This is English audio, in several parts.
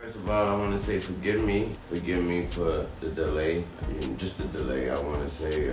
First of all, I want to say forgive me. Forgive me for the delay. Just the delay. I want to say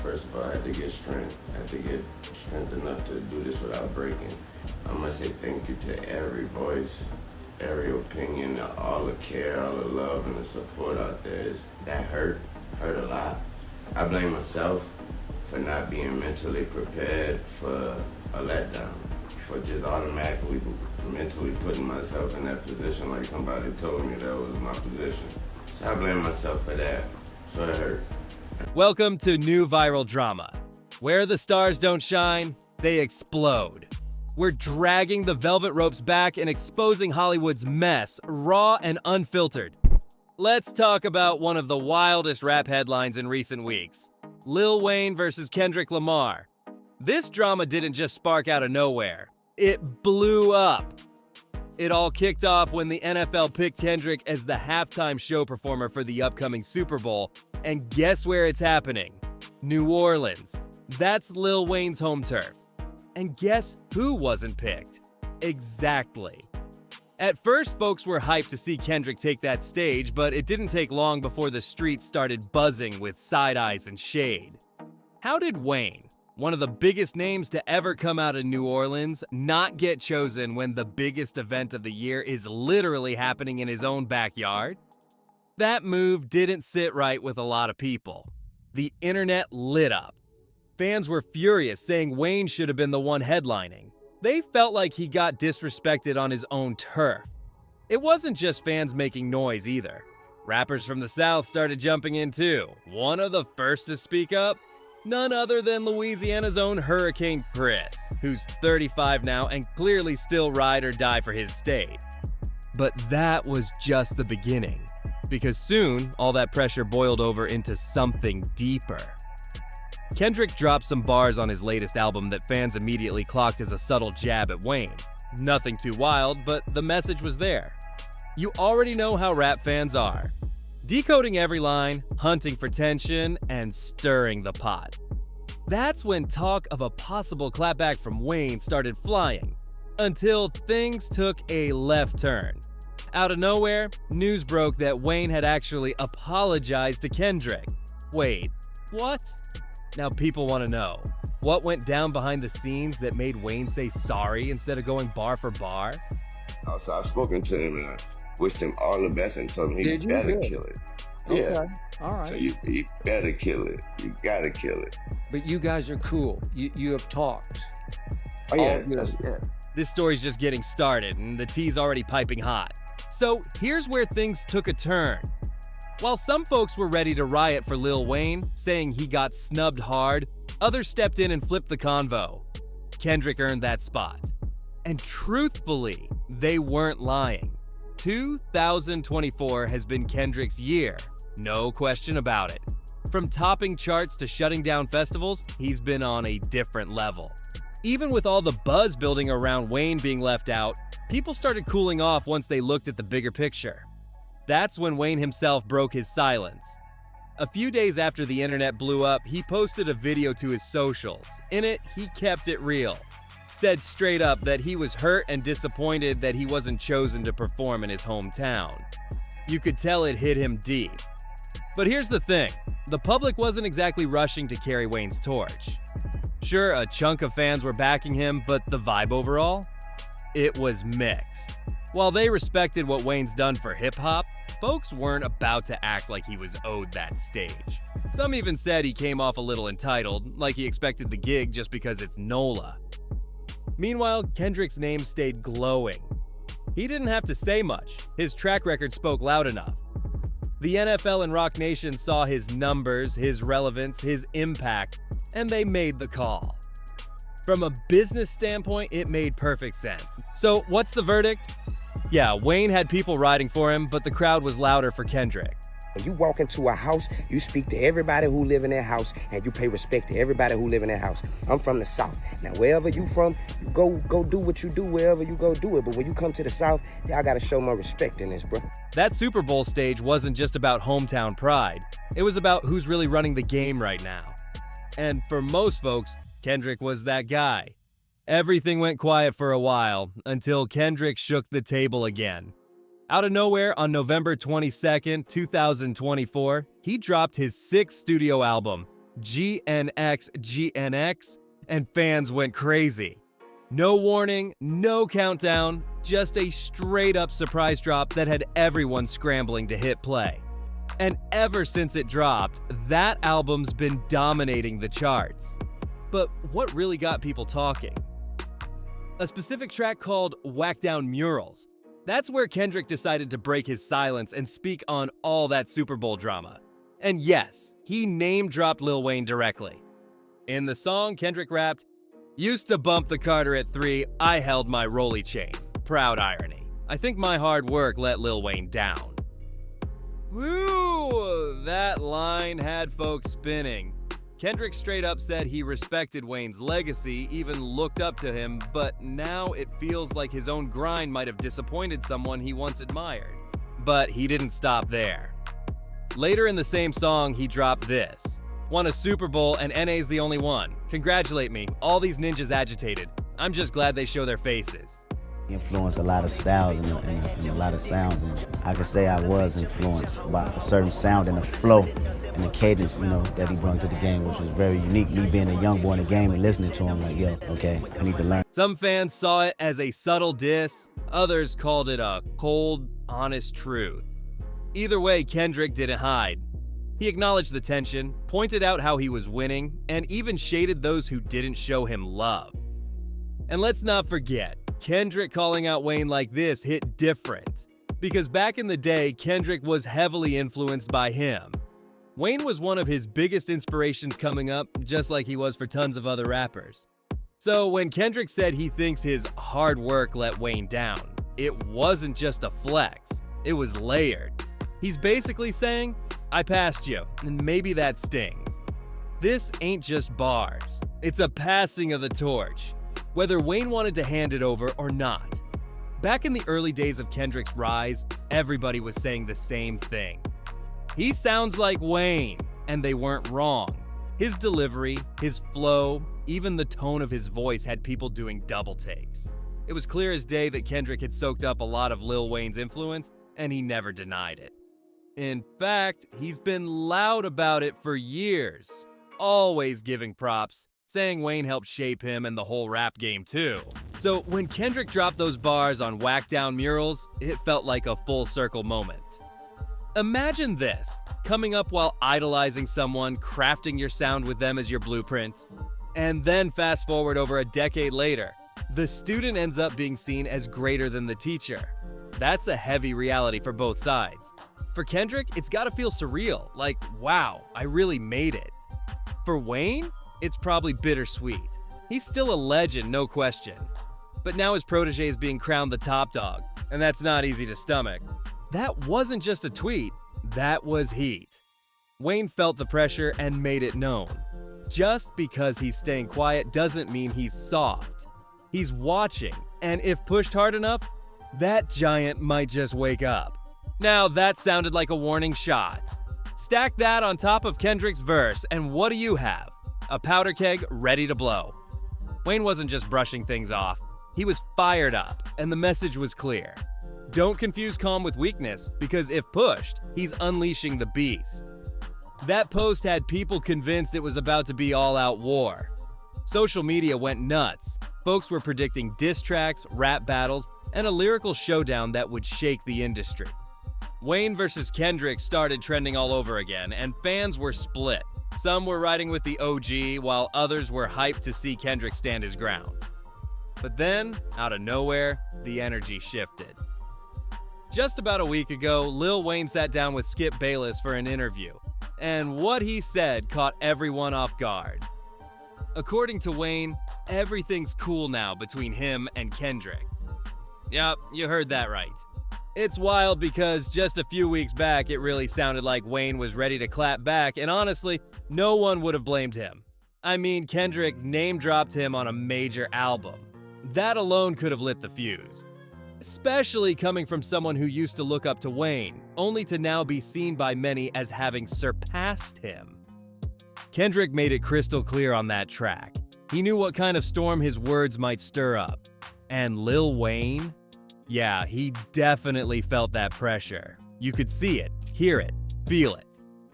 first of all, I had to get strength. I had to get strength enough to do this without breaking. I want to say thank you to every voice, every opinion, all the care, all the love, and the support out there. That hurt a lot. I blame myself for not being mentally prepared for a letdown, for just automatically mentally putting myself in that position like somebody told me that was my position. So I blame myself for that. So it hurt. Welcome to New Viral Drama. Where the stars don't shine, they explode. We're dragging the velvet ropes back and exposing Hollywood's mess, raw and unfiltered. Let's talk about one of the wildest rap headlines in recent weeks. Lil Wayne versus Kendrick Lamar. This drama didn't just spark out of nowhere. It blew up. It all kicked off when the NFL picked Kendrick as the halftime show performer for the upcoming Super Bowl. And guess where it's happening? New Orleans. That's Lil Wayne's home turf. And guess who wasn't picked? Exactly. At first, folks were hyped to see Kendrick take that stage, but it didn't take long before the streets started buzzing with side eyes and shade. How did Wayne, one of the biggest names to ever come out of New Orleans, not get chosen when the biggest event of the year is literally happening in his own backyard? That move didn't sit right with a lot of people. The internet lit up. Fans were furious, saying Wayne should have been the one headlining. They felt like he got disrespected on his own turf. It wasn't just fans making noise either. Rappers from the South started jumping in too. One of the first to speak up? None other than Louisiana's own Hurricane Chris, who's 35 now and clearly still ride or die for his state. But that was just the beginning, because soon all that pressure boiled over into something deeper. Kendrick dropped some bars on his latest album that fans immediately clocked as a subtle jab at Wayne. Nothing too wild, but the message was there. You already know how rap fans are. Decoding every line, hunting for tension, and stirring the pot. That's when talk of a possible clapback from Wayne started flying, until things took a left turn. Out of nowhere, news broke that Wayne had actually apologized to Kendrick. Wait, what? Now people want to know, what went down behind the scenes that made Wayne say sorry instead of going bar for bar? So I've spoken to him and I wished him all the best and told him he better kill it. Okay. Yeah. All right. So you better kill it. You gotta kill it. But you guys are cool. You have talks. Oh yeah, All good. yeah. This story's just getting started and the tea's already piping hot. So here's where things took a turn. While some folks were ready to riot for Lil Wayne, saying he got snubbed hard, others stepped in and flipped the convo. Kendrick earned that spot. And truthfully, they weren't lying. 2024 has been Kendrick's year, no question about it. From topping charts to shutting down festivals, he's been on a different level. Even with all the buzz building around Wayne being left out, people started cooling off once they looked at the bigger picture. That's when Wayne himself broke his silence. A few days after the internet blew up, he posted a video to his socials. In it, he kept it real. Said straight up that he was hurt and disappointed that he wasn't chosen to perform in his hometown. You could tell it hit him deep. But here's the thing, the public wasn't exactly rushing to carry Wayne's torch. Sure, a chunk of fans were backing him, but the vibe overall? It was mixed. While they respected what Wayne's done for hip-hop, folks weren't about to act like he was owed that stage. Some even said he came off a little entitled, like he expected the gig just because it's NOLA. Meanwhile, Kendrick's name stayed glowing. He didn't have to say much. His track record spoke loud enough. The NFL and Rock Nation saw his numbers, his relevance, his impact, and they made the call. From a business standpoint, it made perfect sense. So what's the verdict? Yeah, Wayne had people riding for him, but the crowd was louder for Kendrick. When you walk into a house, you speak to everybody who live in that house, and you pay respect to everybody who live in that house. I'm from the South. Now, wherever you from, you go do what you do wherever you go do it. But when you come to the South, y'all gotta show more respect in this, bro. That Super Bowl stage wasn't just about hometown pride. It was about who's really running the game right now. And for most folks, Kendrick was that guy. Everything went quiet for a while, until Kendrick shook the table again. Out of nowhere, on November 22nd, 2024, he dropped his 6th studio album, GNX, and fans went crazy. No warning, no countdown, just a straight-up surprise drop that had everyone scrambling to hit play. And ever since it dropped, that album's been dominating the charts. But what really got people talking? A specific track called Whack Down Murals. That's where Kendrick decided to break his silence and speak on all that Super Bowl drama. And yes, he name-dropped Lil Wayne directly. In the song, Kendrick rapped, "Used to bump the Carter at 3, I held my rolly chain. Proud irony. I think my hard work let Lil Wayne down." Woo! That line had folks spinning. Kendrick straight up said he respected Wayne's legacy, even looked up to him, but now it feels like his own grind might have disappointed someone he once admired. But he didn't stop there. Later in the same song, he dropped this. "Won a Super Bowl and NA's the only one. Congratulate me, all these ninjas agitated. I'm just glad they show their faces." Influenced a lot of styles and a lot of sounds, and I could say I was influenced by a certain sound and a flow and the cadence, that he brought to the game, which was very unique. Me being a young boy in the game and listening to him, like, yo, okay, I need to learn. Some fans saw it as a subtle diss, others called it a cold, honest truth. Either way, Kendrick didn't hide. He acknowledged the tension, pointed out how he was winning, and even shaded those who didn't show him love. And let's not forget, Kendrick calling out Wayne like this hit different. Because back in the day, Kendrick was heavily influenced by him. Wayne was one of his biggest inspirations coming up, just like he was for tons of other rappers. So when Kendrick said he thinks his hard work let Wayne down, it wasn't just a flex, it was layered. He's basically saying, I passed you, and maybe that stings. This ain't just bars, it's a passing of the torch, whether Wayne wanted to hand it over or not. Back in the early days of Kendrick's rise, everybody was saying the same thing. He sounds like Wayne, and they weren't wrong. His delivery, his flow, even the tone of his voice had people doing double takes. It was clear as day that Kendrick had soaked up a lot of Lil Wayne's influence, and he never denied it. In fact, he's been loud about it for years, always giving props, saying Wayne helped shape him and the whole rap game too. So when Kendrick dropped those bars on Whack Down Murals, it felt like a full circle moment. Imagine this, coming up while idolizing someone, crafting your sound with them as your blueprint, and then fast forward over a decade later, the student ends up being seen as greater than the teacher. That's a heavy reality for both sides. For Kendrick, it's gotta feel surreal, like, wow, I really made it. For Wayne, it's probably bittersweet. He's still a legend, no question. But now his protege is being crowned the top dog, and that's not easy to stomach. That wasn't just a tweet, that was heat. Wayne felt the pressure and made it known. Just because he's staying quiet doesn't mean he's soft. He's watching, and if pushed hard enough, that giant might just wake up. Now that sounded like a warning shot. Stack that on top of Kendrick's verse, and what do you have? A powder keg ready to blow. Wayne wasn't just brushing things off. He was fired up, and the message was clear. Don't confuse calm with weakness, because if pushed, he's unleashing the beast. That post had people convinced it was about to be all-out war. Social media went nuts. Folks were predicting diss tracks, rap battles, and a lyrical showdown that would shake the industry. Wayne versus Kendrick started trending all over again, and fans were split. Some were riding with the OG, while others were hyped to see Kendrick stand his ground. But then, out of nowhere, the energy shifted. Just about a week ago, Lil Wayne sat down with Skip Bayless for an interview, and what he said caught everyone off guard. According to Wayne, everything's cool now between him and Kendrick. Yup, you heard that right. It's wild because just a few weeks back, it really sounded like Wayne was ready to clap back, and honestly, no one would have blamed him. I mean, Kendrick name-dropped him on a major album. That alone could have lit the fuse. Especially coming from someone who used to look up to Wayne, only to now be seen by many as having surpassed him. Kendrick made it crystal clear on that track. He knew what kind of storm his words might stir up. And Lil Wayne? Yeah, he definitely felt that pressure. You could see it, hear it, feel it.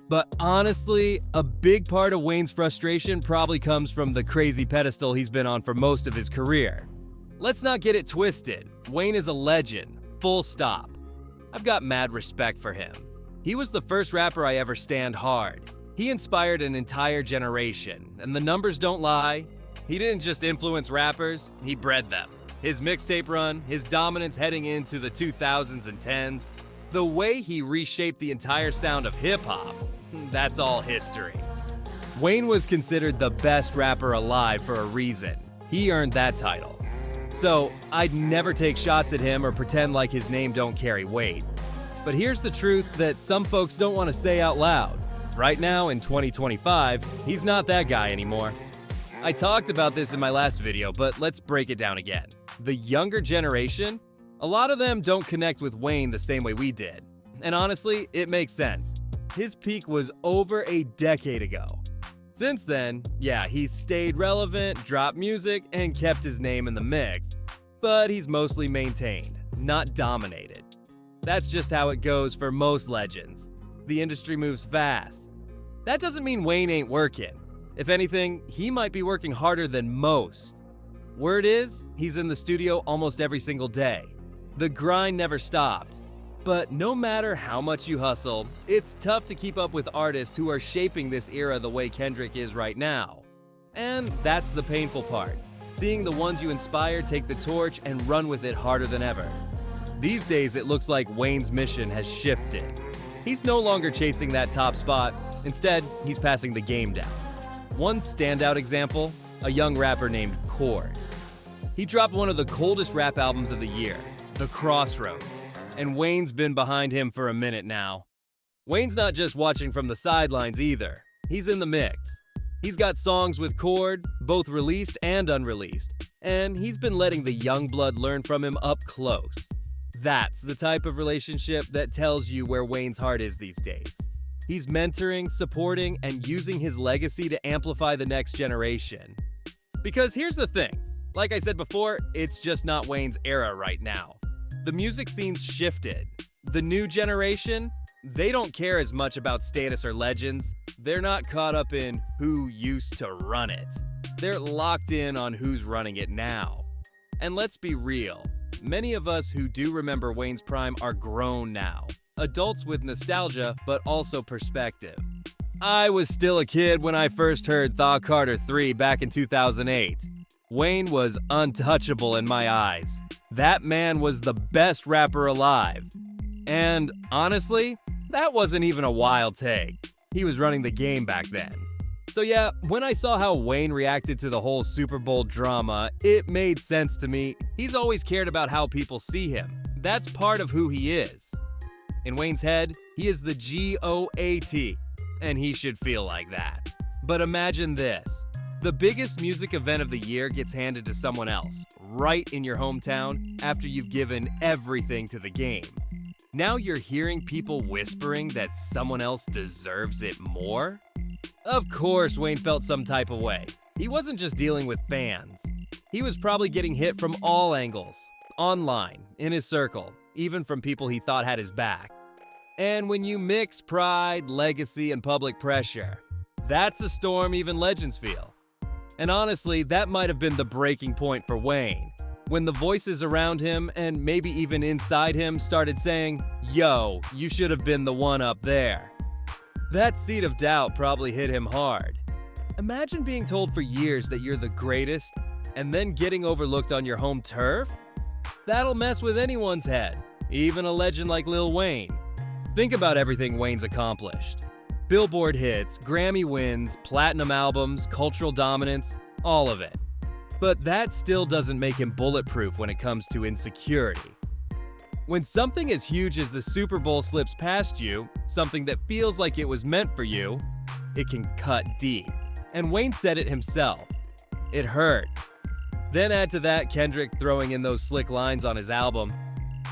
But honestly, a big part of Wayne's frustration probably comes from the crazy pedestal he's been on for most of his career. Let's not get it twisted. Wayne is a legend, full stop. I've got mad respect for him. He was the first rapper I ever stand hard. He inspired an entire generation, and the numbers don't lie. He didn't just influence rappers, he bred them. His mixtape run, his dominance heading into the 2000s and 10s, the way he reshaped the entire sound of hip-hop, that's all history. Wayne was considered the best rapper alive for a reason. He earned that title. So, I'd never take shots at him or pretend like his name don't carry weight. But here's the truth that some folks don't want to say out loud. Right now, in 2025, he's not that guy anymore. I talked about this in my last video, but let's break it down again. The younger generation, a lot of them don't connect with Wayne the same way we did. And honestly, it makes sense. His peak was over a decade ago. Since then, yeah, he's stayed relevant, dropped music, and kept his name in the mix. But he's mostly maintained, not dominated. That's just how it goes for most legends. The industry moves fast. That doesn't mean Wayne ain't working. If anything, he might be working harder than most. Word is, he's in the studio almost every single day. The grind never stopped. But no matter how much you hustle, it's tough to keep up with artists who are shaping this era the way Kendrick is right now. And that's the painful part, seeing the ones you inspire take the torch and run with it harder than ever. These days, it looks like Wayne's mission has shifted. He's no longer chasing that top spot. Instead, he's passing the game down. One standout example, a young rapper named Cord. He dropped one of the coldest rap albums of the year, The Crossroads. And Wayne's been behind him for a minute now. Wayne's not just watching from the sidelines either. He's in the mix. He's got songs with Cord, both released and unreleased, and he's been letting the young blood learn from him up close. That's the type of relationship that tells you where Wayne's heart is these days. He's mentoring, supporting, and using his legacy to amplify the next generation. Because here's the thing, like I said before, it's just not Wayne's era right now. The music scene's shifted. The new generation, they don't care as much about status or legends. They're not caught up in who used to run it. They're locked in on who's running it now. And let's be real, many of us who do remember Wayne's prime are grown now. Adults with nostalgia, but also perspective. I was still a kid when I first heard Thaw Carter 3 back in 2008. Wayne was untouchable in my eyes. That man was the best rapper alive. And honestly, that wasn't even a wild take. He was running the game back then. So yeah, when I saw how Wayne reacted to the whole Super Bowl drama, it made sense to me. He's always cared about how people see him. That's part of who he is. In Wayne's head, he is the GOAT, and he should feel like that. But imagine this. The biggest music event of the year gets handed to someone else, right in your hometown, after you've given everything to the game. Now you're hearing people whispering that someone else deserves it more? Of course Wayne felt some type of way. He wasn't just dealing with fans. He was probably getting hit from all angles. Online, in his circle, even from people he thought had his back. And when you mix pride, legacy, and public pressure, that's a storm even legends feel. And honestly, that might have been the breaking point for Wayne, when the voices around him and maybe even inside him started saying, "Yo, you should have been the one up there." That seed of doubt probably hit him hard. Imagine being told for years that you're the greatest and then getting overlooked on your home turf? That'll mess with anyone's head, even a legend like Lil Wayne. Think about everything Wayne's accomplished. Billboard hits, Grammy wins, platinum albums, cultural dominance, all of it. But that still doesn't make him bulletproof when it comes to insecurity. When something as huge as the Super Bowl slips past you, something that feels like it was meant for you, it can cut deep. And Wayne said it himself. It hurt. Then add to that Kendrick throwing in those slick lines on his album.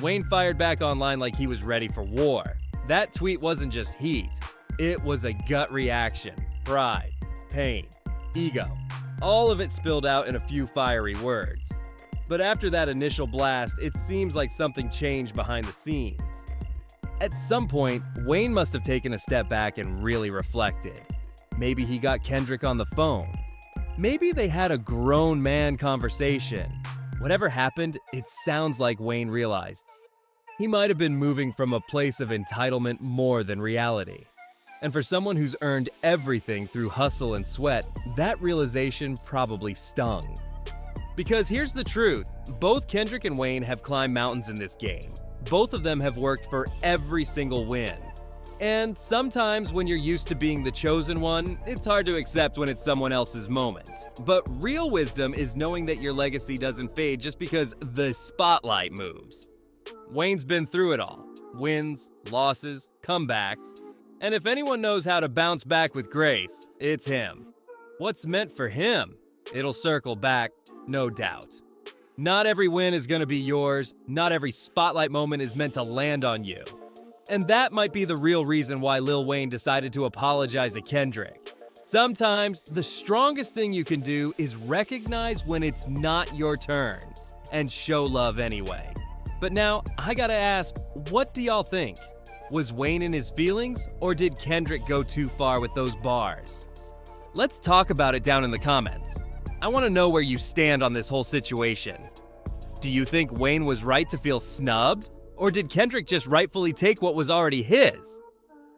Wayne fired back online like he was ready for war. That tweet wasn't just heat. It was a gut reaction. Pride, pain, ego. All of it spilled out in a few fiery words. But after that initial blast, it seems like something changed behind the scenes. At some point, Wayne must have taken a step back and really reflected. Maybe he got Kendrick on the phone. Maybe they had a grown man conversation. Whatever happened, it sounds like Wayne realized he might have been moving from a place of entitlement more than reality. And for someone who's earned everything through hustle and sweat, that realization probably stung. Because here's the truth, both Kendrick and Wayne have climbed mountains in this game. Both of them have worked for every single win. And sometimes when you're used to being the chosen one, it's hard to accept when it's someone else's moment. But real wisdom is knowing that your legacy doesn't fade just because the spotlight moves. Wayne's been through it all. Wins, losses, comebacks. And if anyone knows how to bounce back with grace, it's him. What's meant for him, it'll circle back, no doubt. Not every win is gonna be yours. Not every spotlight moment is meant to land on you. And that might be the real reason why Lil Wayne decided to apologize to Kendrick. Sometimes, the strongest thing you can do is recognize when it's not your turn and show love anyway. But now, I gotta ask, what do y'all think? Was Wayne in his feelings, or did Kendrick go too far with those bars? Let's talk about it down in the comments. I want to know where you stand on this whole situation. Do you think Wayne was right to feel snubbed, or did Kendrick just rightfully take what was already his?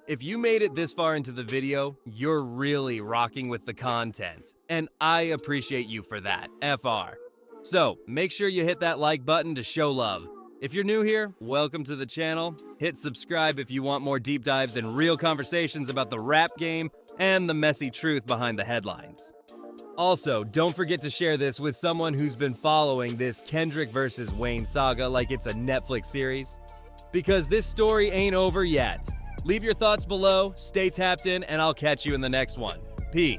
If you made it this far into the video, you're really rocking with the content, and I appreciate you for that, FR. So, make sure you hit that like button to show love. If you're new here, welcome to the channel. Hit subscribe if you want more deep dives and real conversations about the rap game and the messy truth behind the headlines. Also, don't forget to share this with someone who's been following this Kendrick versus Wayne saga like it's a Netflix series. Because this story ain't over yet. Leave your thoughts below, stay tapped in, and I'll catch you in the next one. Peace.